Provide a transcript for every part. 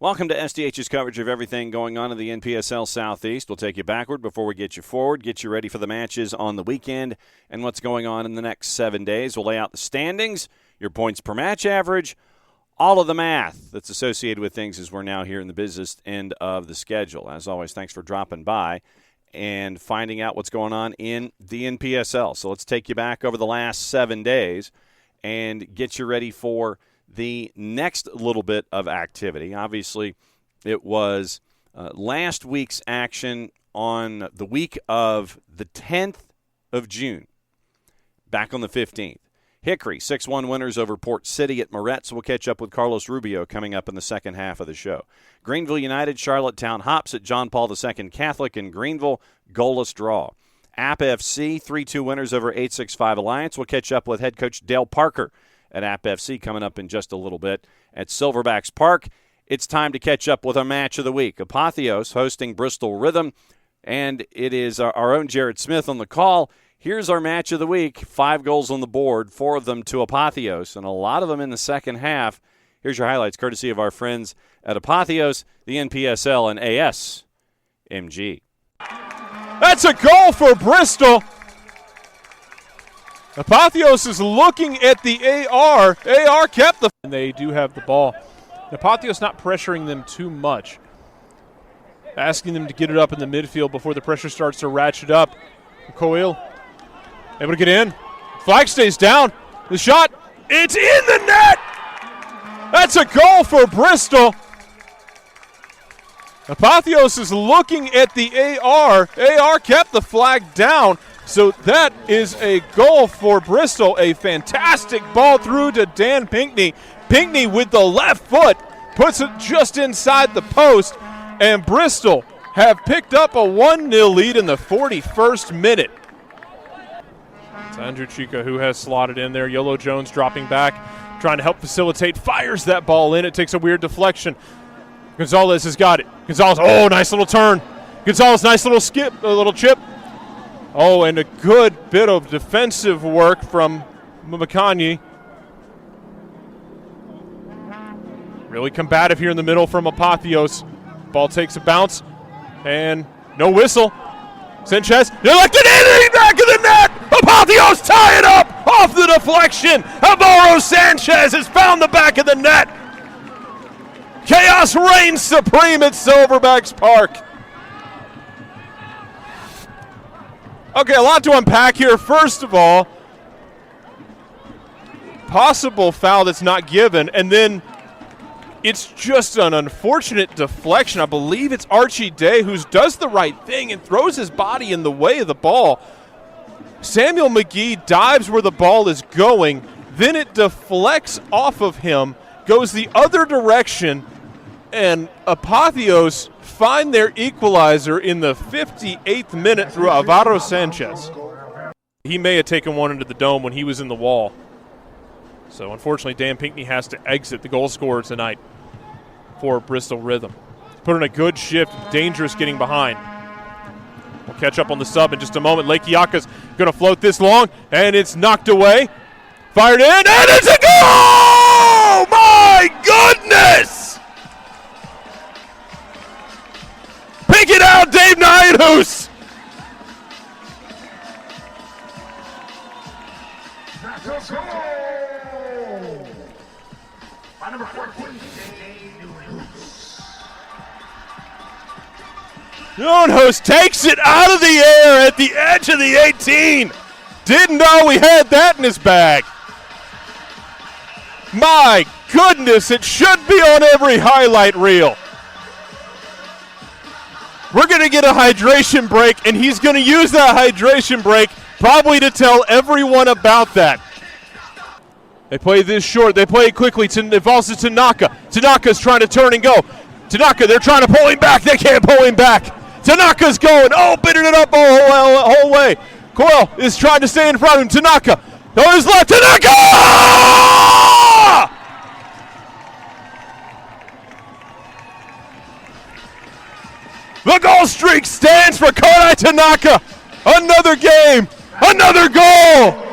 Welcome to SDH's coverage of everything going on in the NPSL Southeast. We'll take you backward before we get you forward, get you ready for the matches on the weekend and what's going on in the next 7 days. We'll lay out the standings, your points per match average, all of the math that's associated with things as we're now here in the business end of the schedule. As always, thanks for dropping by and finding out what's going on in the NPSL. So let's take you back over the last 7 days and get you ready for the next little bit of activity. Obviously, it was last week's action on the week of the 10th of June, back on the 15th. Hickory, 6-1 winners over Port City at Moretz. We'll catch up with Carlos Rubio coming up in the second half of the show. Greenville United, Charlottetown Hops at John Paul II Catholic in Greenville, goalless draw. App FC, 3-2 winners over 865 Alliance. We'll catch up with head coach Dale Parker at App FC coming up in just a little bit at Silverbacks Park. It's time to catch up with our match of the week. Apotheos hosting Bristol Rhythm, and it is our own Jared Smith on the call. Here's our match of the week. 5 goals on the board, 4 of them to Apotheos, and a lot of them in the second half. Here's your highlights, courtesy of our friends at Apotheos, the NPSL, and ASMG. That's a goal for Bristol. Apotheos is looking at the AR. AR kept the... And they do have the ball. Apotheos not pressuring them too much. Asking them to get it up in the midfield before the pressure starts to ratchet up. Coyle able to get in. Flag stays down. The shot, it's in the net! That's a goal for Bristol. Apotheos is looking at the AR. AR kept the flag down. So that is a goal for Bristol. A fantastic ball through to Dan Pinkney. Pinkney with the left foot puts it just inside the post. And Bristol have picked up a 1-0 lead in the 41st minute. It's Andrew Chica who has slotted in there. Yolo Jones dropping back, trying to help facilitate. Fires that ball in. It takes a weird deflection. Gonzalez has got it. Gonzalez, oh, nice little turn. Gonzalez, nice little skip, a little chip. Oh, and a good bit of defensive work from Makanyi. Really combative here in the middle from Apotheos. Ball takes a bounce, and no whistle. Sanchez, elected in the back of the net. Apotheos tie it up off the deflection. Alvaro Sanchez has found the back of the net. Chaos reigns supreme at Silverbacks Park. Okay, a lot to unpack here. First of all, possible foul that's not given, and then it's just an unfortunate deflection. I believe it's Archie Day who does the right thing and throws his body in the way of the ball. Samuel McGee dives where the ball is going, then it deflects off of him, goes the other direction, and Apotheos find their equalizer in the 58th minute through Alvaro Sanchez. He may have taken one into the dome when he was in the wall. So unfortunately, Dan Pinkney has to exit the goal scorer tonight for Bristol Rhythm. Put in a good shift, dangerous getting behind. We'll catch up on the sub in just a moment. Lake Iaka's going to float this long, and it's knocked away. Fired in, and it's a goal! My goodness! Pick it out, Dave Nianhouse! That's a goal! By number 14, Nianhouse takes it out of the air at the edge of the 18. Didn't know he had that in his bag. My goodness, it should be on every highlight reel. We're going to get a hydration break, and he's going to use that hydration break probably to tell everyone about that. They play this short. They play it quickly. It falls to Tanaka. Tanaka's trying to turn and go. Tanaka, they're trying to pull him back. They can't pull him back. Tanaka's going, opening it up the whole way. Coyle is trying to stay in front of him. Tanaka, on his left. Tanaka! The goal streak stands for Kodai Tanaka. Another game, another goal.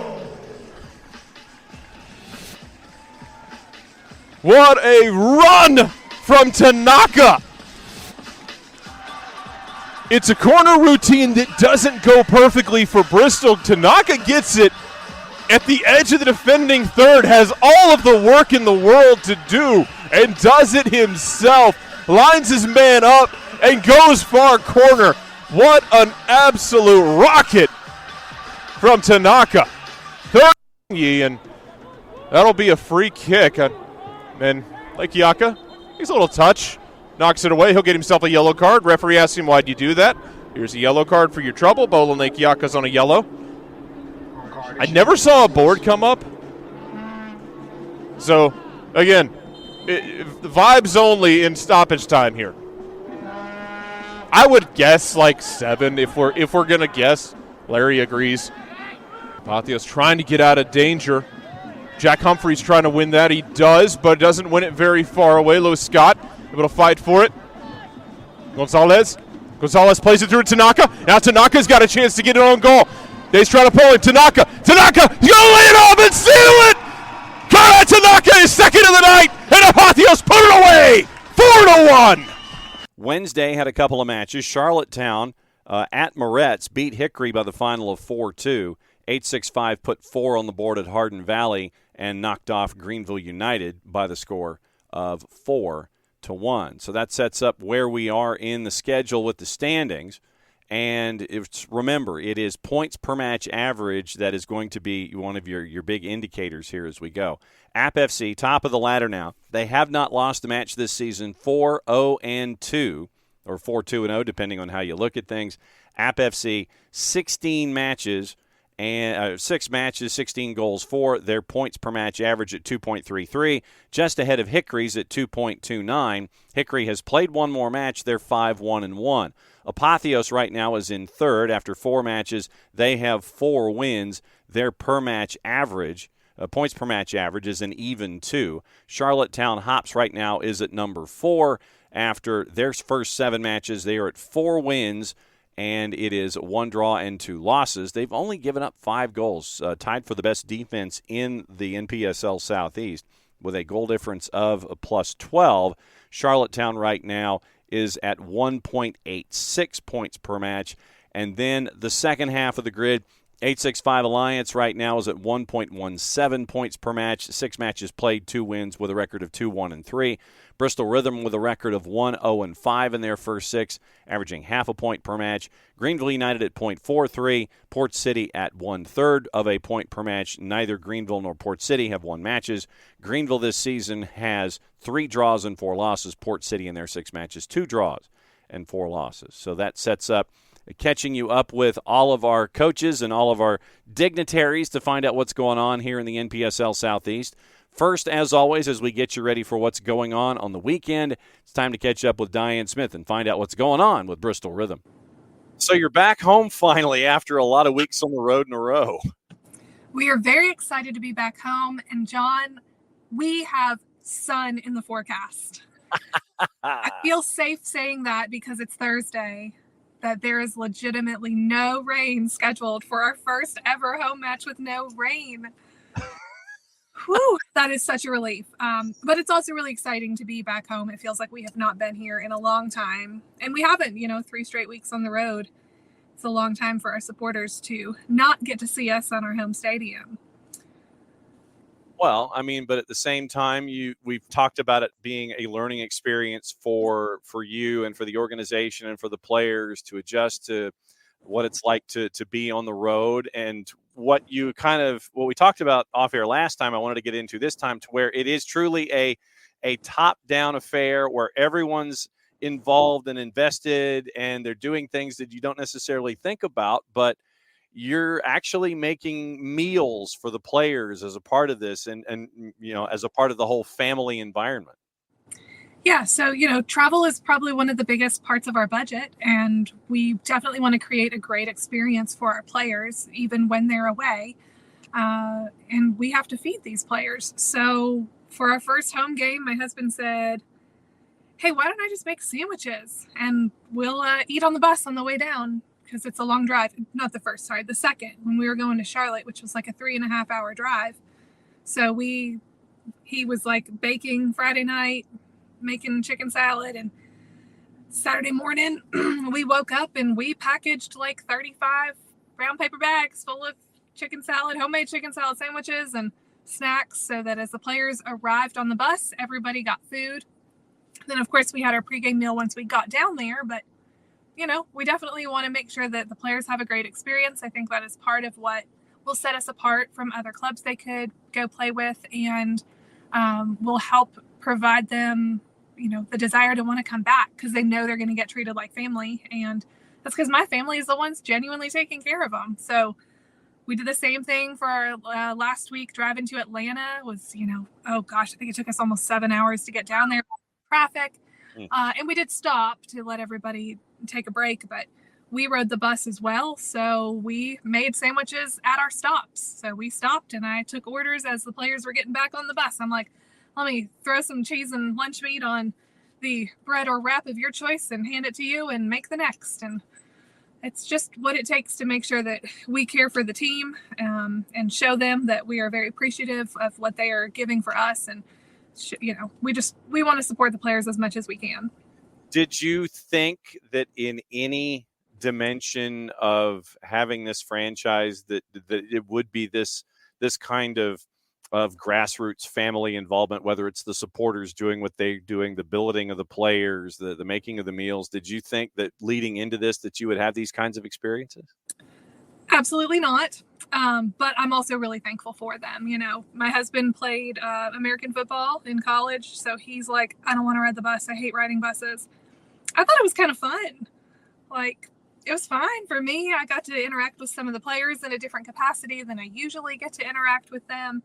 What a run from Tanaka. It's a corner routine that doesn't go perfectly for Bristol. Tanaka gets it at the edge of the defending third, has all of the work in the world to do, and does it himself. Lines his man up and goes far corner. What an absolute rocket from Tanaka. Third, and that'll be a free kick. And Lake Yaka, he's a little touch. Knocks it away. He'll get himself a yellow card. Referee asks him, why'd you do that? Here's a yellow card for your trouble. Bolan Lake Yaka's on a yellow. I never saw a board come up. So, again, vibes only in stoppage time here. I would guess like 7 if we're going to guess. Larry agrees. Apotheos trying to get out of danger. Jack Humphreys trying to win that. He does, but doesn't win it very far away. Lewis Scott able to fight for it. Gonzalez plays it through to Tanaka. Now Tanaka's got a chance to get it on goal. They's trying to pull it. Tanaka, he's going to lay it off and seal it! Kara Tanaka is second of the night, and Apotheos put it away! 4-1! Wednesday had a couple of matches. Charlottetown at Moretz beat Hickory by the final of 4-2. 865 put 4 on the board at Hardin Valley and knocked off Greenville United by the score of 4-1. So that sets up where we are in the schedule with the standings. And remember, it is points per match average that is going to be one of your big indicators here as we go. App FC, top of the ladder now. They have not lost a match this season, 4-0-2, or 4-2-0, depending on how you look at things. App FC, 16 matches, and 6 matches, 16 goals for. Their points per match average at 2.33, just ahead of Hickory's at 2.29. Hickory has played one more match. They're 5-1-1. Apotheos right now is in third after 4 matches. They have 4 wins. Their per match average, points per match average, is an even 2. Charlottetown Hops right now is at number 4 after their first 7 matches. They are at 4 wins, and it is 1 draw and 2 losses. They've only given up 5 goals, tied for the best defense in the NPSL Southeast with a goal difference of plus 12. Charlottetown right now is at 1.86 points per match. And then the second half of the grid, 865 Alliance right now is at 1.17 points per match. 6 matches played, 2 wins with a record of 2-1-3. Bristol Rhythm with a record of 1-0-5 in their first 6, averaging half a point per match. Greenville United at .43. Port City at 1/3 of a point per match. Neither Greenville nor Port City have won matches. Greenville this season has 3 draws and 4 losses. Port City in their 6 matches, 2 draws and 4 losses. So that sets up catching you up with all of our coaches and all of our dignitaries to find out what's going on here in the NPSL Southeast. First, as always, as we get you ready for what's going on the weekend, it's time to catch up with Diane Smith and find out what's going on with Bristol Rhythm. So you're back home finally after a lot of weeks on the road in a row. We are very excited to be back home. And, John, we have sun in the forecast. I feel safe saying that because it's Thursday, that there is legitimately no rain scheduled for our first ever home match with no rain. Whew, that is such a relief. But it's also really exciting to be back home. It feels like we have not been here in a long time. And we haven't, 3 straight weeks on the road. It's a long time for our supporters to not get to see us on our home stadium. Well, but at the same time, we've talked about it being a learning experience for you and for the organization and for the players to adjust to what it's like to be on the road, and what we talked about off air last time, I wanted to get into this time, to where it is truly a top-down affair where everyone's involved and invested, and they're doing things that you don't necessarily think about, but you're actually making meals for the players as a part of this, and as a part of the whole family environment. Yeah, so, travel is probably one of the biggest parts of our budget, and we definitely want to create a great experience for our players, even when they're away. And we have to feed these players. So for our first home game, my husband said, hey, why don't I just make sandwiches and we'll eat on the bus on the way down, because it's a long drive. Not the first, sorry, the second, when we were going to Charlotte, which was like a 3.5-hour drive. So he was like baking Friday night, making chicken salad. And Saturday morning, we woke up and we packaged like 35 brown paper bags full of chicken salad, homemade chicken salad sandwiches and snacks, so that as the players arrived on the bus, everybody got food. Then, of course, we had our pregame meal once we got down there, but we definitely want to make sure that the players have a great experience. I think that is part of what will set us apart from other clubs they could go play with, and will help provide them, the desire to want to come back because they know they're going to get treated like family. And that's because my family is the ones genuinely taking care of them. So we did the same thing for our last week driving to Atlanta. It was, oh gosh, I think it took us almost 7 hours to get down there. Traffic. And we did stop to let everybody take a break, but we rode the bus as well. So we made sandwiches at our stops. So we stopped and I took orders as the players were getting back on the bus. I'm like, let me throw some cheese and lunch meat on the bread or wrap of your choice and hand it to you and make the next. And it's just what it takes to make sure that we care for the team, and show them that we are very appreciative of what they are giving for us. And we want to support the players as much as we can. Did you think that in any dimension of having this franchise that it would be this kind of grassroots family involvement, whether it's the supporters doing what they're doing, the billeting of the players, the making of the meals? Did you think that leading into this that you would have these kinds of experiences? Absolutely not. But I'm also really thankful for them. My husband played American football in college, so he's like, I don't want to ride the bus. I hate riding buses. I thought it was kind of fun. Like, it was fine for me. I got to interact with some of the players in a different capacity than I usually get to interact with them.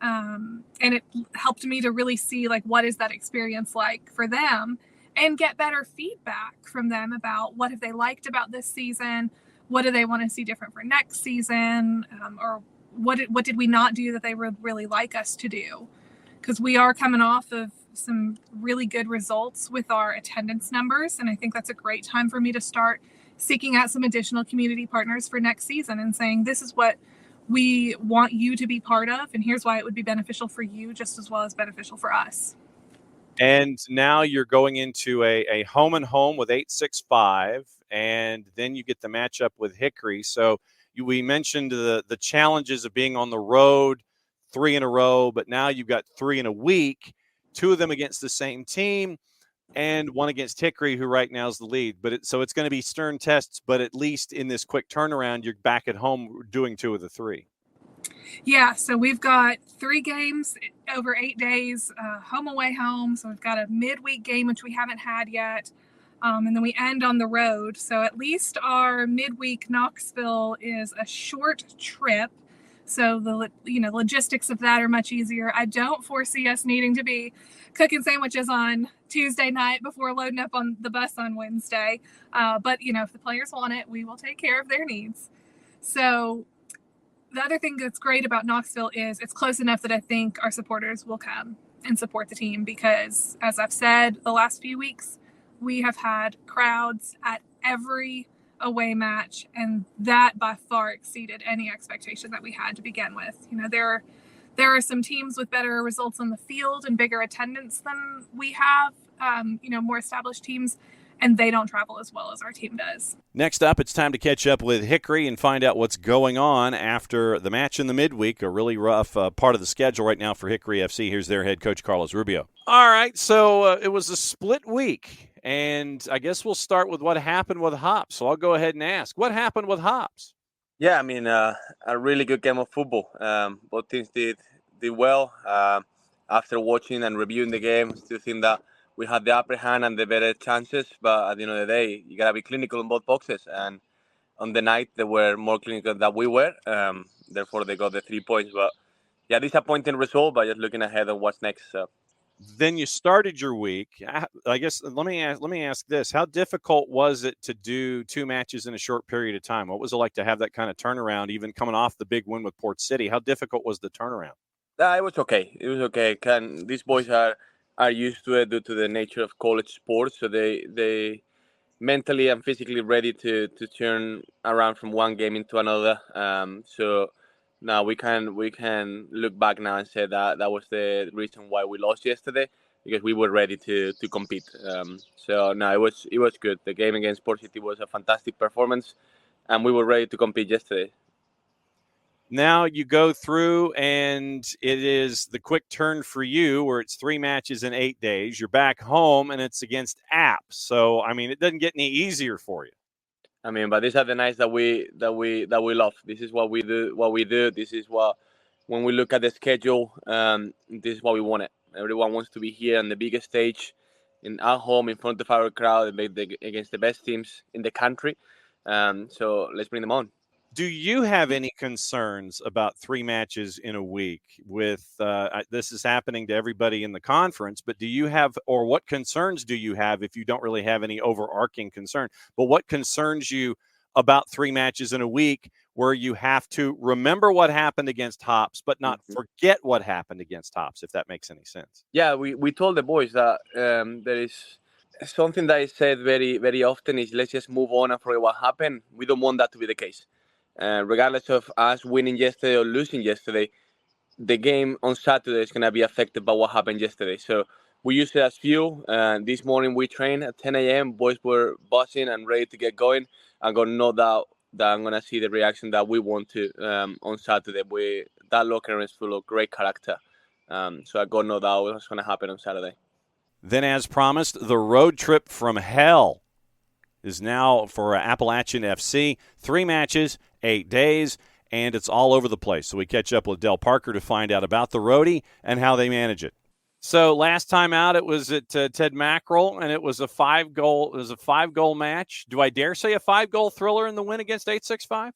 And it helped me to really see, like, what is that experience like for them and get better feedback from them about what have they liked about this season. What do they want to see different for next season? Or what did we not do that they would really like us to do? Because we are coming off of some really good results with our attendance numbers. And I think that's a great time for me to start seeking out some additional community partners for next season and saying, this is what we want you to be part of. And here's why it would be beneficial for you just as well as beneficial for us. And now you're going into a home and home with 865, and then you get the matchup with Hickory. So we mentioned the challenges of being on the road 3 in a row, but now you've got 3 in a week, 2 of them against the same team, and 1 against Hickory, who right now is the lead. So it's going to be stern tests, but at least in this quick turnaround, you're back at home doing 2 of the 3. Yeah, so we've got 3 games over 8 days, home away home. So we've got a midweek game, which we haven't had yet. And then we end on the road. So at least our midweek Knoxville is a short trip. So the logistics of that are much easier. I don't foresee us needing to be cooking sandwiches on Tuesday night before loading up on the bus on Wednesday. But, if the players want it, we will take care of their needs. So the other thing that's great about Knoxville is it's close enough that I think our supporters will come and support the team because, as I've said, the last few weeks, we have had crowds at every away match, and that by far exceeded any expectation that we had to begin with. There are some teams with better results on the field and bigger attendance than we have, more established teams, and they don't travel as well as our team does. Next up, it's time to catch up with Hickory and find out what's going on after the match in the midweek, a really rough part of the schedule right now for Hickory FC. Here's their head coach, Carlos Rubio. All right, so it was a split week, and I guess we'll start with what happened with Hops. So I'll go ahead and ask, what happened with Hops? Yeah, a really good game of football. Both teams did well. After watching and reviewing the game, still think that we had the upper hand and the better chances, but at the end of the day, you got to be clinical in both boxes. And on the night, they were more clinical than we were. Therefore, they got the 3 points. But, yeah, disappointing result, but just looking ahead of what's next. Then you started your week. I guess let me ask this. How difficult was it to do 2 matches in a short period of time? What was it like to have that kind of turnaround, even coming off the big win with Port City? How difficult was the turnaround? It was okay. These boys are used to it due to the nature of college sports, so they mentally and physically ready to turn around from one game into another. So now we can look back now and say that was the reason why we lost yesterday. because we were ready to compete. So no, it was good. The game against Port City was a fantastic performance, and we were ready to compete yesterday. Now you go through, and it is the quick turn for you, where it's 3 matches in 8 days. You're back home, and it's against App. So I mean, it doesn't get any easier for you. I mean, but these are the nights that we love. This is what we do. This is what, when we look at the schedule, this is what we wanted. Everyone wants to be here on the biggest stage, in our home, in front of our crowd, and against the best teams in the country. So let's bring them on. Do you have any concerns about 3 matches in a week with this is happening to everybody in the conference, but do you have, or what concerns do you have, if you don't really have any overarching concern, but what concerns you about 3 matches in a week where you have to remember what happened against Hops, but not forget what happened against Hops, if that makes any sense? Yeah, we told the boys that there is something that is said very, very often is, let's just move on and forget what happened. We don't want that to be the case. Regardless of us winning yesterday or losing yesterday, the game on Saturday is going to be affected by what happened yesterday. So we use it as fuel. This morning we trained at 10 a.m. Boys were buzzing and ready to get going. I got no doubt that I'm going to see the reaction that we want to on Saturday. That locker room is full of great character. So I got no doubt what's going to happen on Saturday. Then, as promised, the road trip from hell is now for Appalachian FC. 3 matches, 8 days, and it's all over the place. So we catch up with Del Parker to find out about the roadie and how they manage it. So last time out, it was at Ted Mackerel, and it was a 5-goal match. Do I dare say a 5-goal thriller in the win against 865?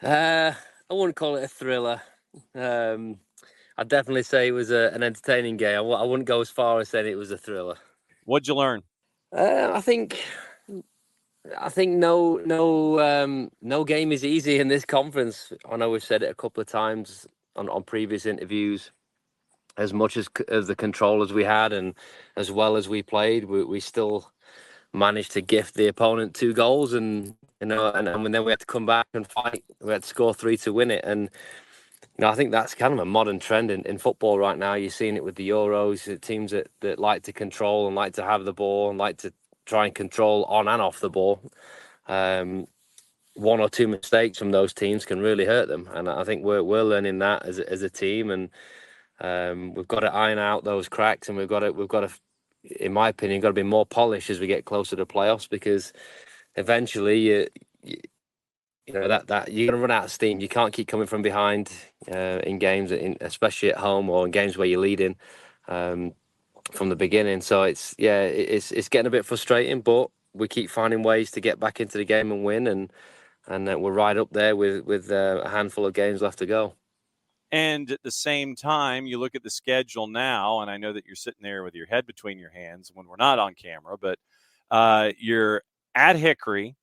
I wouldn't call it a thriller. I'd definitely say it was an entertaining game. I wouldn't go as far as saying it was a thriller. What'd you learn? I think no game is easy in this conference. I know we've said it a couple of times on previous interviews. As much as the controllers we had and as well as we played, we still managed to gift the opponent 2 goals, and then we had to come back and fight. We had to score 3 to win it, and I think that's kind of a modern trend in football right now. You're seeing it with the Euros, teams that like to control and like to have the ball and like to try and control on and off the ball. 1 or 2 mistakes from those teams can really hurt them, and I think we're learning that as a team, and we've got to iron out those cracks, and we've got to, in my opinion, got to be more polished as we get closer to playoffs, because eventually you know that you're going to run out of steam. You can't keep coming from behind in games, especially at home or in games where you're leading from the beginning. So it's getting a bit frustrating, but we keep finding ways to get back into the game and win, and we're right up there with a handful of games left to go. And at the same time, you look at the schedule now, and I know that you're sitting there with your head between your hands when we're not on camera, but you're at Hickory.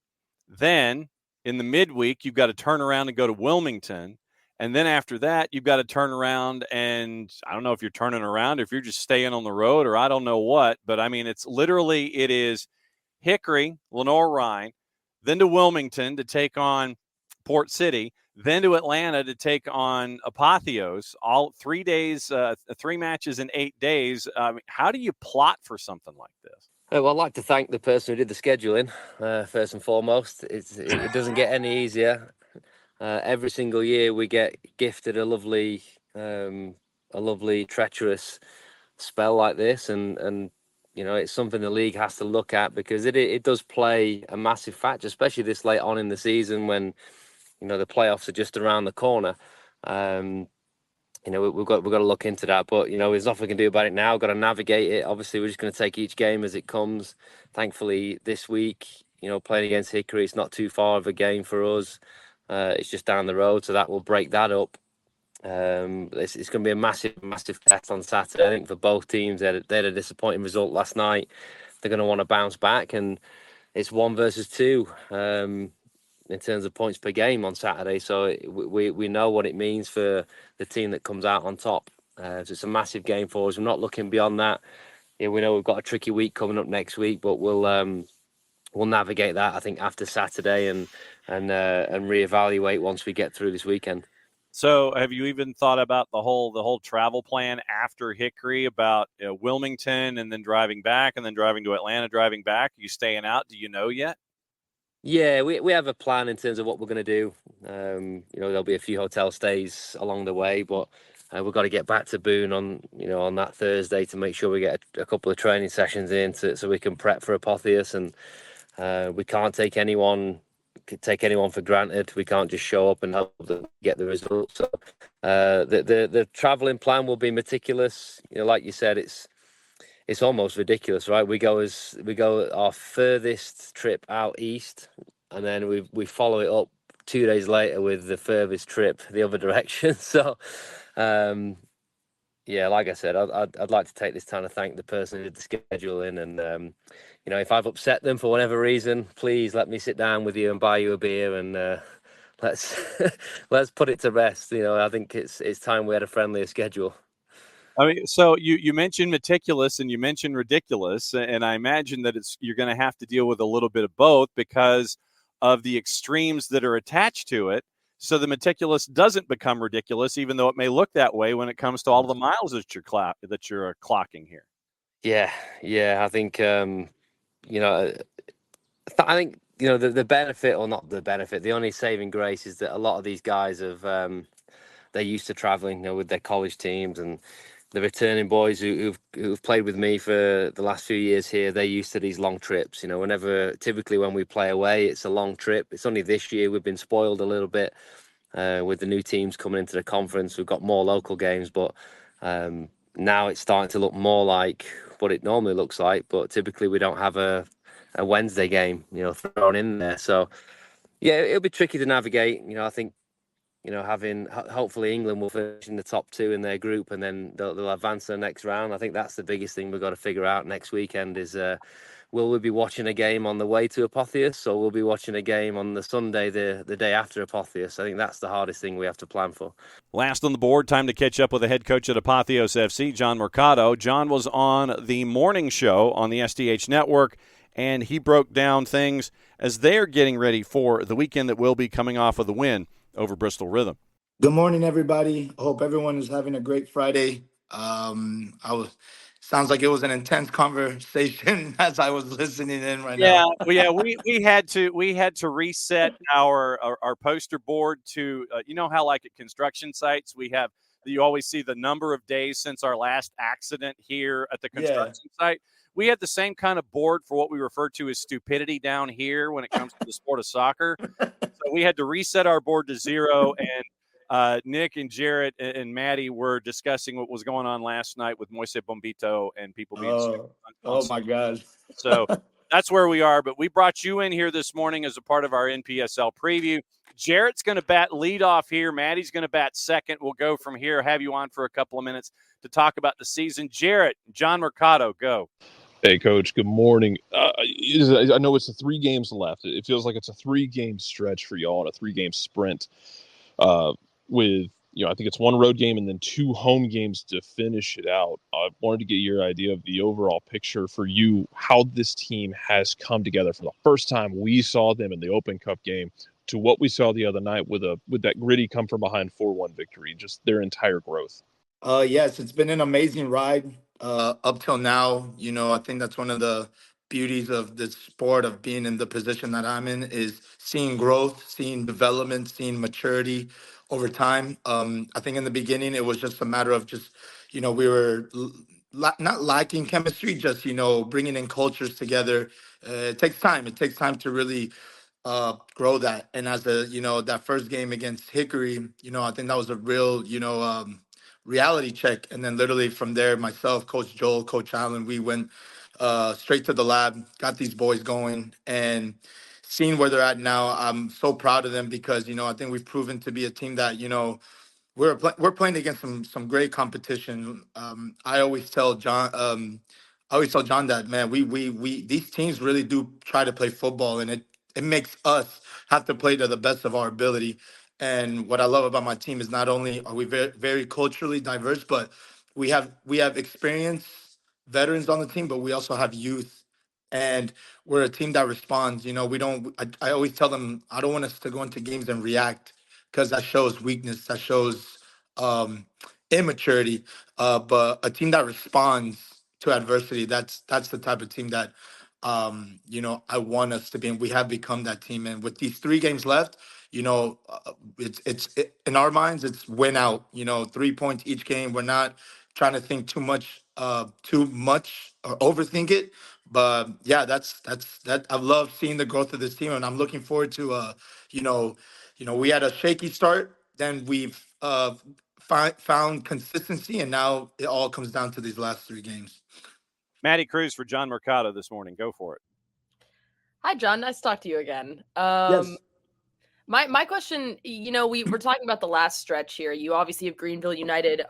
Then in the midweek, you've got to turn around and go to Wilmington. And then after that, you've got to turn around, and I don't know if you're turning around or if you're just staying on the road or I don't know what. But, I mean, it is Hickory, Lenore-Rhine, then to Wilmington to take on Port City, then to Atlanta to take on Apotheos, all 3 days, 3 matches in 8 days. How do you plot for something like this? Well, I'd like to thank the person who did the scheduling, first and foremost. It doesn't get any easier. Every single year we get gifted a lovely treacherous spell like this, and you know, it's something the league has to look at, because it does play a massive factor, especially this late on in the season when, you know, the playoffs are just around the corner. You know, we've got to look into that, but you know, there's nothing we can do about it now. We've got to navigate it. Obviously, we're just going to take each game as it comes. Thankfully, this week, you know, playing against Hickory, it's not too far of a game for us. It's just down the road, so that will break that up. It's going to be a massive test on Saturday. I think for both teams, they had a disappointing result last night. They're going to want to bounce back, and it's 1 versus 2 in terms of points per game on Saturday. So we know what it means for the team that comes out on top. So it's a massive game for us. We're not looking beyond that. Yeah, we know we've got a tricky week coming up next week, but we'll navigate that, I think, after Saturday and reevaluate once we get through this weekend. So, have you even thought about the whole travel plan after Hickory, about Wilmington and then driving back and then driving to Atlanta, driving back? Are you staying out? Do you know yet? Yeah, we have a plan in terms of what we're going to do. There'll be a few hotel stays along the way, but we've got to get back to Boone on that Thursday to make sure we get a couple of training sessions in so we can prep for Apotheos, and we can't take anyone for granted. We can't just show up and help them get the results. So the traveling plan will be meticulous. Like you said, it's almost ridiculous, right? We go our furthest trip out east, and then we follow it up 2 days later with the furthest trip the other direction. So, like I said, I'd like to take this time to thank the person who did the scheduling, and if I've upset them for whatever reason, please let me sit down with you and buy you a beer, and let's put it to rest. I think it's time we had a friendlier schedule. I mean, so you mentioned meticulous and you mentioned ridiculous, and I imagine that you're going to have to deal with a little bit of both because of the extremes that are attached to it. So the meticulous doesn't become ridiculous, even though it may look that way when it comes to all of the miles that you're clocking here. Yeah. I think I think the benefit, or not the benefit, the only saving grace is that a lot of these guys they're used to traveling, with their college teams, and the returning boys who've played with me for the last few years here, they're used to these long trips. Typically when we play away, it's a long trip. It's only this year we've been spoiled a little bit with the new teams coming into the conference. We've got more local games, but now it's starting to look more like what it normally looks like. But typically we don't have a Wednesday game, thrown in there. So yeah, it'll be tricky to navigate. I think, hopefully England will finish in the top 2 in their group, and then they'll advance to the next round. I think that's the biggest thing we've got to figure out next weekend is will we be watching a game on the way to Apotheos, or will we be watching a game on the Sunday, the day after Apotheos? I think that's the hardest thing we have to plan for. Last on the board, time to catch up with the head coach at Apotheos FC, Jon Mercado. Jon was on the morning show on the SDH network, and he broke down things as they're getting ready for the weekend that will be coming off of the win over Bristol Rhythm. Good morning, everybody. Hope everyone is having a great Friday. Sounds like it was an intense conversation as I was listening in right now. Yeah, we had to reset our poster board to how like at construction sites you always see the number of days since our last accident here at the construction site. We had the same kind of board for what we refer to as stupidity down here when it comes to the sport of soccer. So we had to reset our board to 0, and Nick and Jarrett and Maddie were discussing what was going on last night with Moise Bombito and people being oh my God. So that's where we are. But we brought you in here this morning as a part of our NPSL preview. Jarrett's going to bat leadoff here. Maddie's going to bat second. We'll go from here. Have you on for a couple of minutes to talk about the season. Jarrett, Jon Mercado, go. Hey, Coach, good morning. I know it's 3 games left. It feels like it's a 3-game stretch for y'all and a 3-game sprint with, I think it's 1 road game and then 2 home games to finish it out. I wanted to get your idea of the overall picture for you, how this team has come together from the first time we saw them in the Open Cup game to what we saw the other night with that gritty come from behind 4-1 victory, just their entire growth. Yes, it's been an amazing ride up till now. I think that's one of the beauties of this sport, of being in the position that I'm in, is seeing growth, seeing development, seeing maturity over time. I think in the beginning, it was just a matter of just, we were not lacking chemistry, just, bringing in cultures together. It takes time. It takes time to really grow that. And as that first game against Hickory, I think that was a real, reality check. And then literally from there, myself, Coach Joel, Coach Allen, we went straight to the lab, got these boys going, and seeing where they're at now, I'm so proud of them because, I think we've proven to be a team that, we're playing against some great competition. I always tell Jon that, man, we these teams really do try to play football, and it makes us have to play to the best of our ability. And what I love about my team is not only are we very, very culturally diverse, but we have experienced veterans on the team, but we also have youth, and we're a team that responds. We don't. I always tell them I don't want us to go into games and react, because that shows weakness, that shows immaturity. But a team that responds to adversity, that's the type of team that I want us to be. And we have become that team. And with these 3 games left, in our minds, it's win out. 3 points each game. We're not trying to think too much or overthink it. But yeah, that's that. I love seeing the growth of this team, and I'm looking forward to we had a shaky start, then we've found consistency, and now it all comes down to these last 3 games. Maddie Cruz for Jon Mercado this morning. Go for it. Hi, John. Nice to talk to you again. Yes. My question, we're talking about the last stretch here. You obviously have Greenville United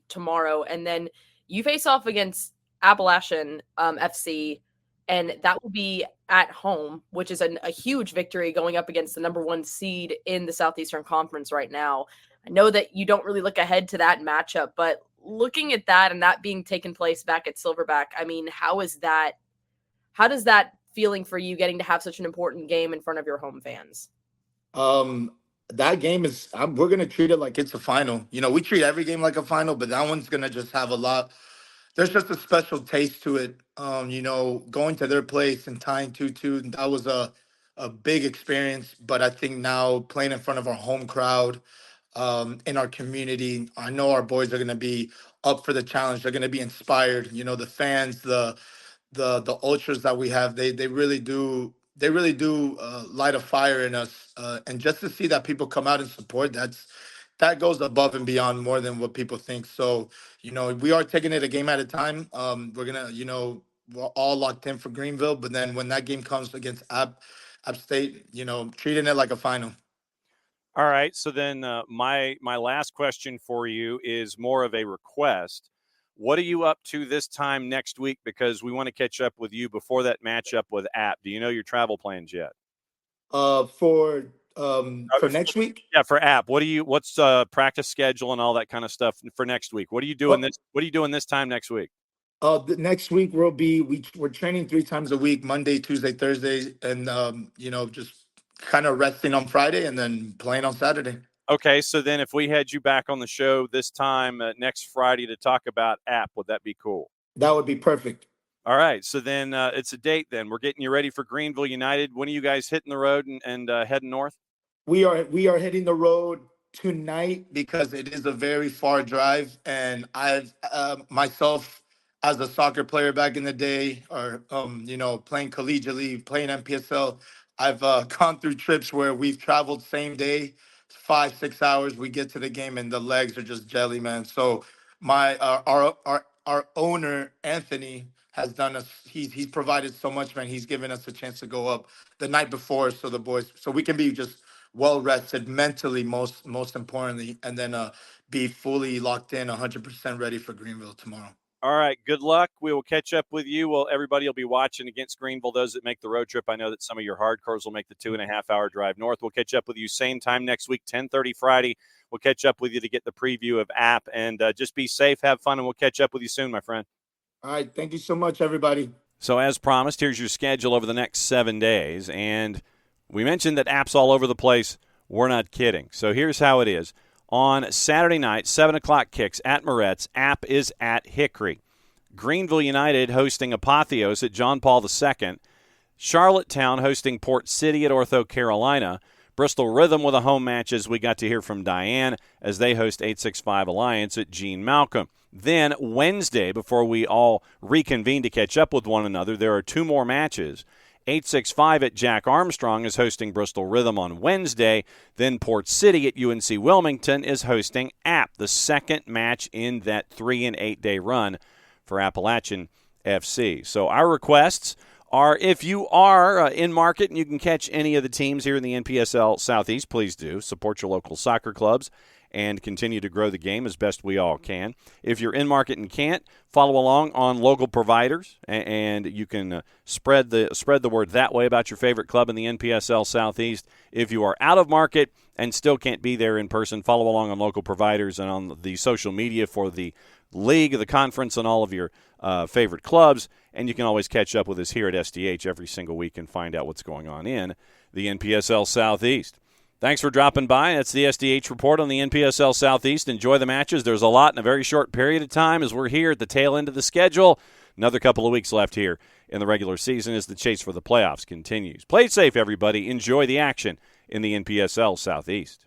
tomorrow, and then you face off against Appalachian FC, and that will be at home, which is a huge victory going up against the number 1 seed in the Southeastern Conference right now. I know that you don't really look ahead to that matchup, but looking at that and that being taken place back at Silverback, I mean, how does that feeling for you getting to have such an important game in front of your home fans? That game is, we're going to treat it like it's a final. We treat every game like a final, but that one's going to just have there's just a special taste to it. Going to their place and tying 2-2, that was a big experience. But I think now playing in front of our home crowd, in our community, I know our boys are going to be up for the challenge. They're going to be inspired. The fans, the ultras that we have, they really do light a fire in us. And just to see that people come out and support, that goes above and beyond more than what people think. So, we are taking it a game at a time. We're going to, we're all locked in for Greenville. But then when that game comes against App State, treating it like a final. All right. So then my last question for you is more of a request. What are you up to this time next week? Because we want to catch up with you before that matchup with App. Do you know your travel plans yet? For next week? Yeah, for App. What's practice schedule and all that kind of stuff for next week? What are you doing this time next week? Next week we're training 3 times a week, Monday, Tuesday, Thursday, and just kind of resting on Friday and then playing on Saturday. Okay, so then if we had you back on the show this time next Friday to talk about App, would that be cool? That would be perfect. All right, so then it's a date then. We're getting you ready for Greenville United. When are you guys hitting the road and heading north? We are hitting the road tonight because it is a very far drive, and I've myself as a soccer player back in the day, or playing collegiately, playing NPSL, I've gone through trips where we've traveled same day, 5-6 hours. We get to the game and the legs are just jelly, man. So our owner Anthony has done us. He's provided so much, man. He's given us a chance to go up the night before, so we can be just well rested mentally, most importantly, and then be fully locked in, 100% ready for Greenville tomorrow. All right, good luck. We will catch up with you. Well, everybody will be watching against Greenville, those that make the road trip. I know that some of your hardcores will make the 2.5-hour drive north. We'll catch up with you same time next week, 10:30 Friday. We'll catch up with you to get the preview of App, and just be safe, have fun, and we'll catch up with you soon, my friend. All right, thank you so much, everybody. So as promised, here's your schedule over the next 7 days, and we mentioned that App's all over the place. We're not kidding. So here's how it is. On Saturday night, 7 o'clock kicks at Moretz. App is at Hickory. Greenville United hosting Apotheos at John Paul II. Charlottetown hosting Port City at Ortho Carolina. Bristol Rhythm with a home match, as we got to hear from Diane, as they host 865 Alliance at Gene Malcolm. Then Wednesday, before we all reconvene to catch up with one another, there are 2 more matches. 865 at Jack Armstrong is hosting Bristol Rhythm on Wednesday. Then Port City at UNC Wilmington is hosting App, the second match in that 3 and 8 day run for Appalachian FC. So our requests are, if you are in market and you can catch any of the teams here in the NPSL Southeast, please do. Support your local soccer clubs and continue to grow the game as best we all can. If you're in market and can't, follow along on local providers, and you can spread the word that way about your favorite club in the NPSL Southeast. If you are out of market and still can't be there in person, follow along on local providers and on the social media for the league, the conference, and all of your favorite clubs. And you can always catch up with us here at SDH every single week and find out what's going on in the NPSL Southeast. Thanks for dropping by. That's the SDH report on the NPSL Southeast. Enjoy the matches. There's a lot in a very short period of time as we're here at the tail end of the schedule. Another couple of weeks left here in the regular season as the chase for the playoffs continues. Play safe, everybody. Enjoy the action in the NPSL Southeast.